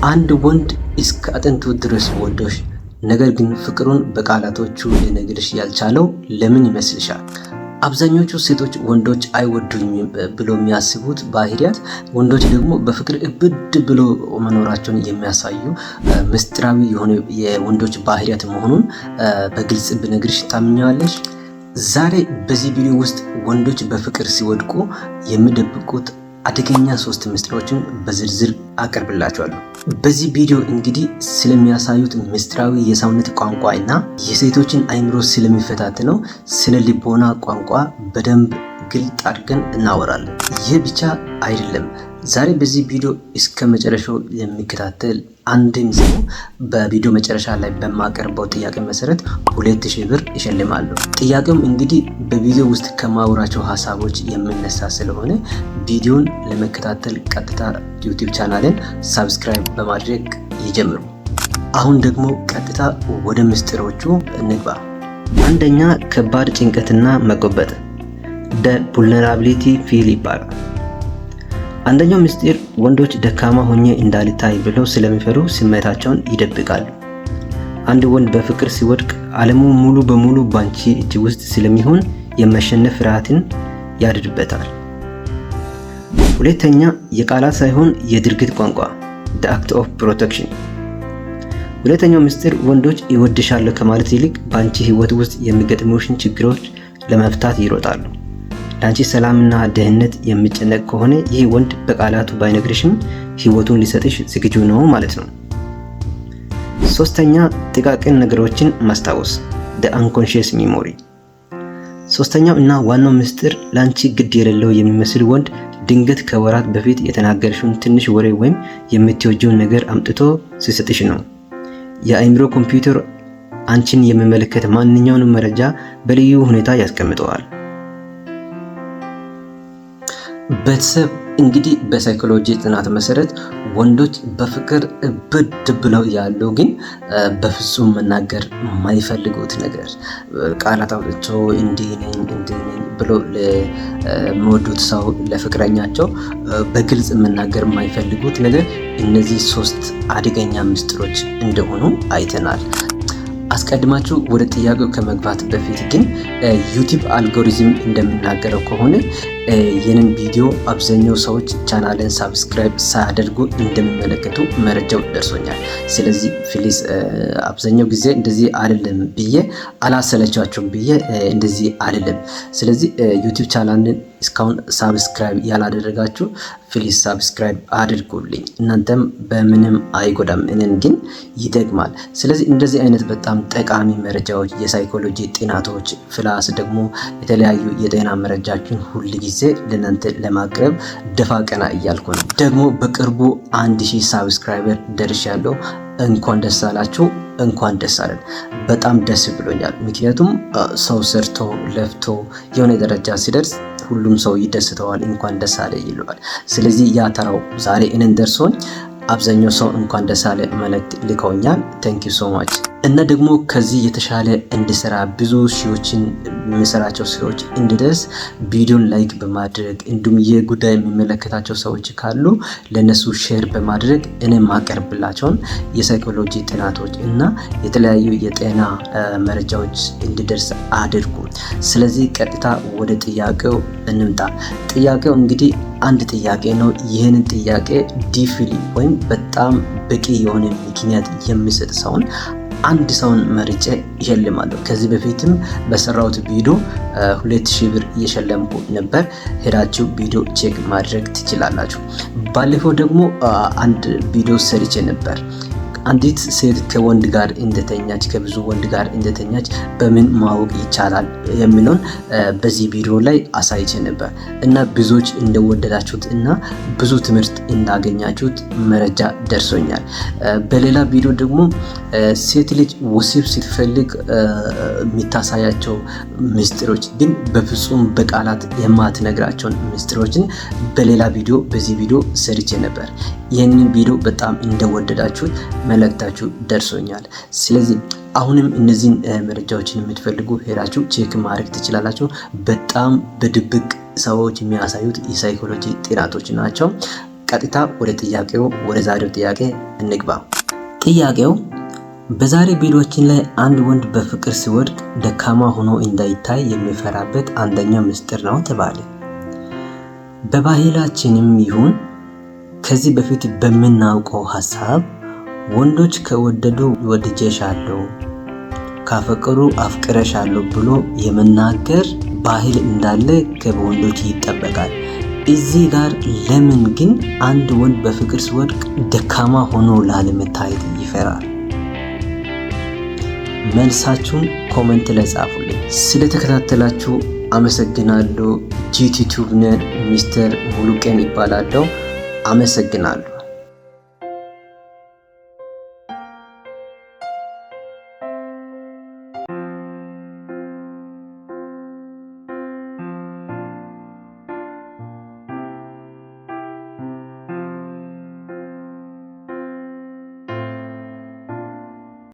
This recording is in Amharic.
አንድ ወንድ እስከ አጥንቱ ድረስ ወዶሽ ነገር ግን ፍቅሩን በቃላቶቹ ሊነግርሽ ያልቻለው ለምን ይመስልሻል? አብዛኞቹ ሴቶች ወንዶች አይወዱኝም ብሎ የሚያስቡት ባህሪያት ወንዶች ደግሞ በፍቅር እብድ ብሎ መኖራቸውን የሚያሳዩ ምስጢራዊ የሆነ የወንዶች ባህሪያት መሆኑን በግልጽ ብነግርሽ ታምኛለሽ? ዛሬ በዚህ ቪዲዮ ውስጥ ወንዶች በፍቅር ሲወድቁ የሚደብቁት አደገኛ 3 ምስጢሮችን በዝርዝር አቀርብላችኋለሁ። በዚህ ቪዲዮ እንግዲህ ስለሚያሳዩት ምስጢራዊ የሰውነት ቋንቋ እና የሴቶችን አይምሮ ስለሚፈታተነው ስለ ልቦና ቋንቋ በደንብ ግልጥ አድርገን እናወራለን። ይህ ብቻ አይደለም። ዛሬ በዚህ ቪዲዮ እስከ መጨረሻው የሚከታተል አንድም ሰው በቪዲዮ መጨረሻ ላይ በማቀርበው ጥያቄ መሰረት 2000 ብር ይሸልማሉ። ጥያቄውም እንግዲህ በቪዲዮ ውስጥ ከማወራቸው ሀሳቦች የሚነሳ ስለሆነ ቪዲዮን ለመከታተል ቀጥታ ዩቲዩብ ቻናልን ሰብስክራይብ በማድረግ ይጀምሩ። አሁን ደግሞ ቀጥታ ወደ ምስጢሮቹ እንግባ። አንደኛ፣ ከባድ ጭንቀትና መጎበጥ vulnerability ፊል ይባላል። አንደኛው ምስጢር ወንዶች ደካማ ሆኜ እንዳልታይ ብለው ስለሚፈሩ ስሜታቸውን ይደብቃሉ። አንድ ወንድ በፍቅር ሲወድቅ ዓለሙ ሙሉ በሙሉ ባንቺ እጅ ውስጥ ስለሚሆን የመሸነፍ ፍርሃትን ያድርበታል። ሁለተኛ፣ የቃላት ሳይሆን የድርጊት ቋንቋ the act of protection። ሁለተኛው ምስጢር ወንዶች ይወድሻለሁ ከማለት ይልቅ ባንቺ ህይወት ውስጥ የሚገጥሙሽን ችግሮች ለመፍታት ይሮጣሉ። ለአንቺ ሰላምና ደህንነት የሚጨነቅ ከሆነ ይህ ወንድ በቃላቱ ባይነግርሽም ህይወቱን ሊሰጥሽ ዝግጁ ነው ማለት ነው። ሶስተኛ፣ ጥቃቅን ነገሮችን ማስታወስ the unconscious memory። ሶስተኛው እና ዋናው ምስጢር ለአንቺ ግድ የሌለው የሚመስል ወንድ ድንገት ከወራት በፊት የተናገርሽውን ትንሽ ወሬ ወይም የምትወጂውን ነገር አምጥቶ ሲሰጥሽ ነው። የአእምሮ ኮምፒውተር አንቺን የሚመለከት ማንኛውንም መረጃ በልዩ ሁኔታ ያስቀምጠዋል። ቤተሰብ እንግዲህ በሳይኮሎጂ ጥናት መሰረት ወንዶች በፍቅር እብድ ብለው ያሉ ግን በፍጹም መናገር የማይፈልጉት ነገር ቃላት አውጥተው እንዲህ ነኝ ብሎ ለሚወዱት ሰው ለፍቅረኛቸው በግልጽ መናገር የማይፈልጉት ነገር እነዚህ 3 አደገኛ ምስጢሮች እንደሆኑ አይተናል። አስቀድማችሁ ወደ ጥያቄው ከመግባት በፊት ግን ዩቲዩብ አልጎሪዝም እንደሚናገረው ከሆነ ይህንን ቪዲዮ አብዛኛው ሰዎች ቻናልን ሰብስክራይብ ሳያደርጉ እንደሚመለከቱ መረጃው ደርሶኛል። ስለዚህ ፕሊዝ አብዛኛው ጊዜ እንደዚህ አይደለም ብዬ አላሰለቻችሁም ብዬ እንደዚህ አይደለም። ስለዚህ ዩቲዩብ ቻናልን እስካሁን ሰብስክራይብ ያላደረጋችሁ ፕሊዝ ሰብስክራይብ አድርጉልኝ። እናንተም በምንም አይጎዳም፣ እኔን ግን ይጠቅማል። ስለዚህ እንደዚህ አይነት በጣም ጠቃሚ መረጃዎች፣ የሳይኮሎጂ ጥናቶች ፕላስ ደግሞ የተለያዩ የጤና መረጃዎችን ሁል ጊዜ ለእናንተ ለማቅረብ ደፋ ቀና እያልኩ ነው። ደግሞ በቅርቡ 1000 ሰብስክራይበር ደርሻለሁ። እንኳን ደስ አላችሁ፣ እንኳን ደስ አለን። በጣም ደስ ብሎኛል። ምክንያቱም ሰው ሰርቶ ለፍቶ የሆነ ደረጃ ሲደርስ ሁሉም ሰው ይደስተዋል፣ እንኳን ደስ አለ ይለዋል። ስለዚህ ያ ተራው ዛሬ እኔን ደርሶኝ አብዛኛው ሰው እንኳን ደስ አለ መልእክት ልከውኛል። ታንክ ዩ ሶ ማች። እና ደግሞ ከዚህ የተሻለ እንድሰራ ብዙ ሺዎችን የሚሰራቸው ስራዎች እንድደርስ ቪዲዮን ላይክ በማድረግ እንዲሁም ይህ ጉዳይ የሚመለከታቸው ሰዎች ካሉ ለነሱ ሼር በማድረግ እኔ ማቀርብላቸውን የሳይኮሎጂ ጥናቶች እና የተለያዩ የጤና መረጃዎች እንድደርስ አድርጉ። ስለዚህ ቀጥታ ወደ ጥያቄው እንምጣ። ጥያቄው እንግዲህ አንድ ጥያቄ ነው። ይህንን ጥያቄ ዲፍሊ ወይም በጣም በቂ የሆነ ምክንያት የሚሰጥ ሰውን አንድ ሰውን መርጬ ይሸልማለሁ። ከዚህ በፊትም በሰራሁት ቪዲዮ 2000 ብር እየሸለምኩ ነበር። ሄዳችሁ ቪዲዮ ቼክ ማድረግ ትችላላችሁ። ባለፈው ደግሞ አንድ ቪዲዮ ሰርቼ ነበር። አንዲት ሴት ከወንድ ጋር እንደተኛች ከብዙ ወንድ ጋር እንደተኛች በምን ማወቅ ይቻላል የሚለውን በዚህ ቪዲዮ ላይ አሳይቼ ነበር እና ብዙዎች እንደወደዳችሁት እና ብዙ ትምህርት እንዳገኛችሁት መረጃ ደርሶኛል። በሌላ ቪዲዮ ደግሞ ሴት ልጅ ወሲብ ስትፈልግ የሚታሳያቸው ምስጢሮች ግን በፍጹም በቃላት የማትነግራቸውን ምስጢሮችን በሌላ ቪዲዮ በዚህ ቪዲዮ ሰርቼ ነበር። ይህንን ቪዲዮ በጣም እንደወደዳችሁት መልእክታችሁ ደርሶኛል። ስለዚህ አሁንም እነዚህን መረጃዎችን የምትፈልጉ ሄዳችሁ ቼክ ማድረግ ትችላላችሁ። በጣም በድብቅ ሰዎች የሚያሳዩት የሳይኮሎጂ ጥናቶች ናቸው። ቀጥታ ወደ ዛሬው ጥያቄ እንግባ። ጥያቄው በዛሬ ቪዲዮችን ላይ አንድ ወንድ በፍቅር ሲወድቅ ደካማ ሆኖ እንዳይታይ የሚፈራበት አንደኛ ምስጢር ነው ተባለ። በባህላችንም ይሁን ከዚህ በፊት በምናውቀው ሐሳብ ወንዶች ከወደዱ ወድጄሻለሁ፣ ካፈቀሩ አፍቅረሻለሁ ብሎ የመናገር ባህል እንዳለ ከወንዶች ይጠበቃል። እዚህ ጋር ለምን ግን አንድ ወንድ በፍቅር ሲወድቅ ደካማ ሆኖ ላለመታየት ይፈራል? መልሳችሁን ኮሜንት ላይ ጻፉልኝ። ስለተከታተላችሁ አመሰግናለሁ። ጂቲዩብ ነን። ሚስተር ሙሉቀን ይባላለሁ። አመሰግናለሁ።